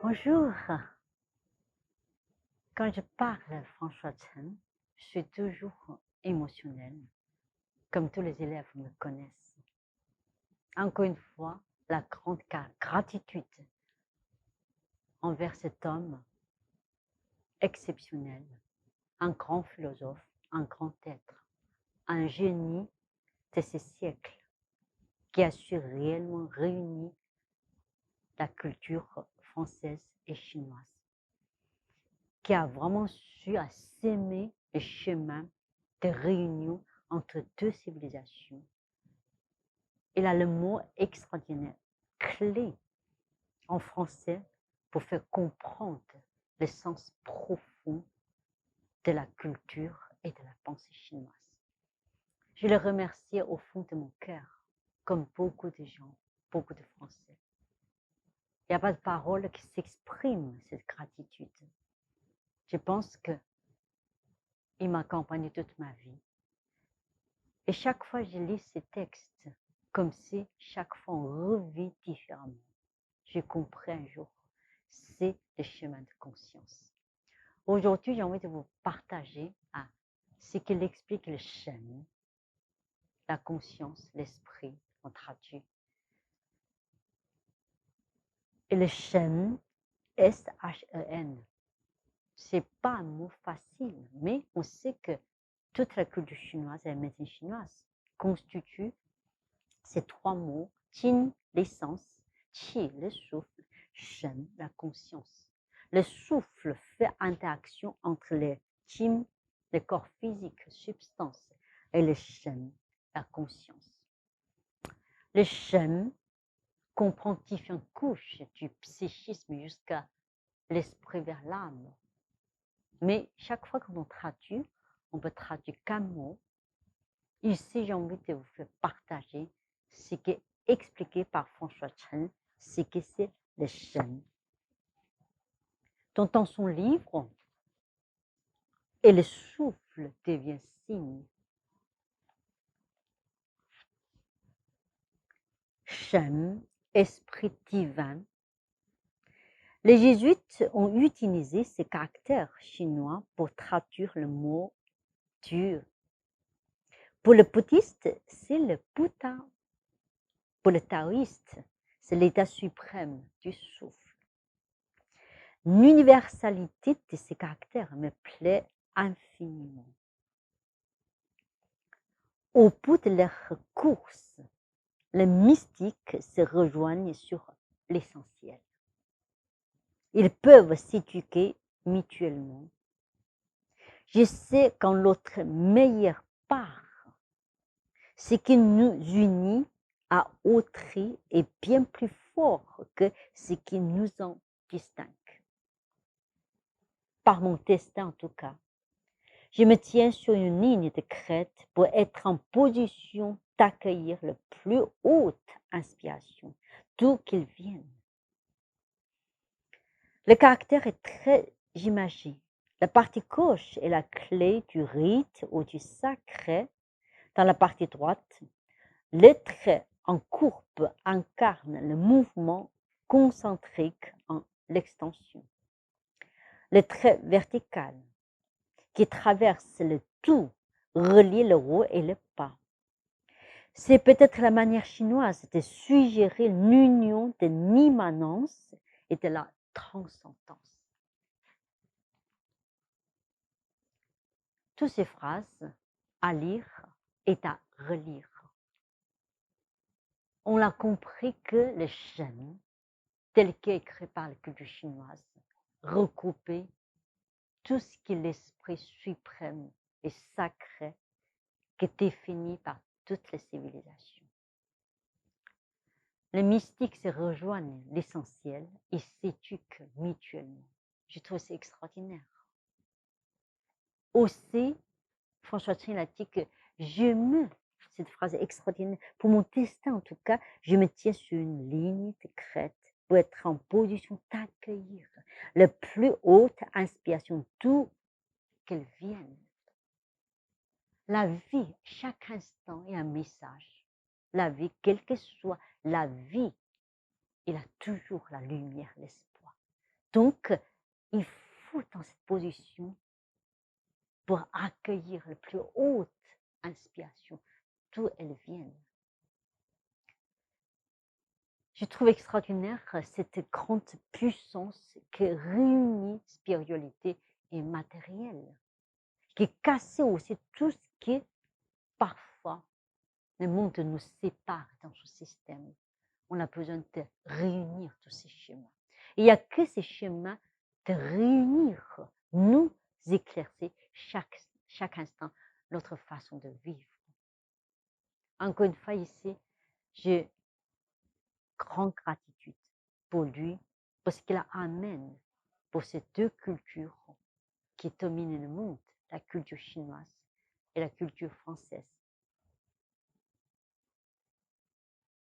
Bonjour. Quand je parle François Chen, je suis toujours émotionnelle, comme tous les élèves me connaissent. Encore une fois, la grande gratitude envers cet homme exceptionnel, un grand philosophe, un grand être, un génie de ces siècles qui a su réellement réunir la culture française et chinoise, qui a vraiment su s'aimer le chemin de réunion entre deux civilisations. Il a le mot extraordinaire, clé en français pour faire comprendre le sens profond de la culture et de la pensée chinoise. Je le remercie au fond de mon cœur, comme beaucoup de gens, beaucoup de Français. Il n'y a pas de parole qui s'exprime cette gratitude. Je pense qu'il m'accompagne toute ma vie. Et chaque fois que je lis ces textes, comme si chaque fois on revit différemment, j'ai compris un jour, c'est le chemin de conscience. Aujourd'hui, j'ai envie de vous partager ce qu'il explique le Shen, la conscience, l'esprit, on traduit. Et le Shen, S-H-E-N, c'est pas un mot facile, mais on sait que toute la culture chinoise et la médecine chinoise constituent ces trois mots, Qin, l'essence, Qi, le souffle, Shen, la conscience. Le souffle fait interaction entre le Qin, le corps physique, substance, et le Shen, la conscience. Le Shen comprend différentes couches du psychisme jusqu'à l'esprit vers l'âme. Mais chaque fois qu'on traduit, on peut traduire qu'un mot. Ici, j'ai envie de vous faire partager ce qui est expliqué par François Chen, ce que c'est le Shen. Donc, dans son livre, et le souffle devient signe. Shen, esprit divin. Les jésuites ont utilisé ces caractères chinois pour traduire le mot Dieu. Pour le bouddhiste, c'est le Bouddha. Pour le taoïste, c'est l'état suprême du souffle. L'universalité de ces caractères me plaît infiniment. Au bout de leur course, les mystiques se rejoignent sur l'essentiel. Ils peuvent s'éduquer mutuellement. Je sais quand l'autre meilleure part. Ce qui nous unit à autrui est bien plus fort que ce qui nous en distingue. Par mon destin en tout cas, je me tiens sur une ligne de crête pour être en position d'accueillir la plus haute inspiration, d'où qu'il vienne. Le caractère est très imagé. La partie gauche est la clé du rite ou du sacré. Dans la partie droite, le trait en courbe incarne le mouvement concentrique en l'extension. Le trait vertical qui traverse le tout relie le haut et le bas. C'est peut-être la manière chinoise de suggérer l'union de l'immanence et de la transcendance. Toutes ces phrases à lire et à relire. On a compris que le Shen, tel qu'écrit par la culture chinoise, recoupait tout ce qui est l'esprit suprême et sacré qui est défini par toutes les civilisations. Les mystiques se rejoignent l'essentiel et s'éduquent mutuellement. Je trouve ça extraordinaire. Aussi, François Chen a dit que cette phrase est extraordinaire, pour mon destin en tout cas, je me tiens sur une ligne de crête pour être en position d'accueillir la plus haute inspiration, d'où qu'elle vienne. La vie, chaque instant est un message. La vie, quelle que soit la vie, il a toujours la lumière, l'espoir. Donc, il faut dans cette position pour accueillir la plus haute inspiration, d'où elles viennent. Je trouve extraordinaire cette grande puissance qui réunit spiritualité et matériel, qui est cassée aussi tout ce qui, parfois, le monde nous sépare dans ce système. On a besoin de réunir tous ces schémas. Il n'y a que ces schémas de réunir, nous éclaircer chaque instant notre façon de vivre. Encore une fois ici, j'ai grande gratitude pour lui, pour ce qu'il amène pour ces deux cultures qui dominent le monde, la culture chinoise et la culture française.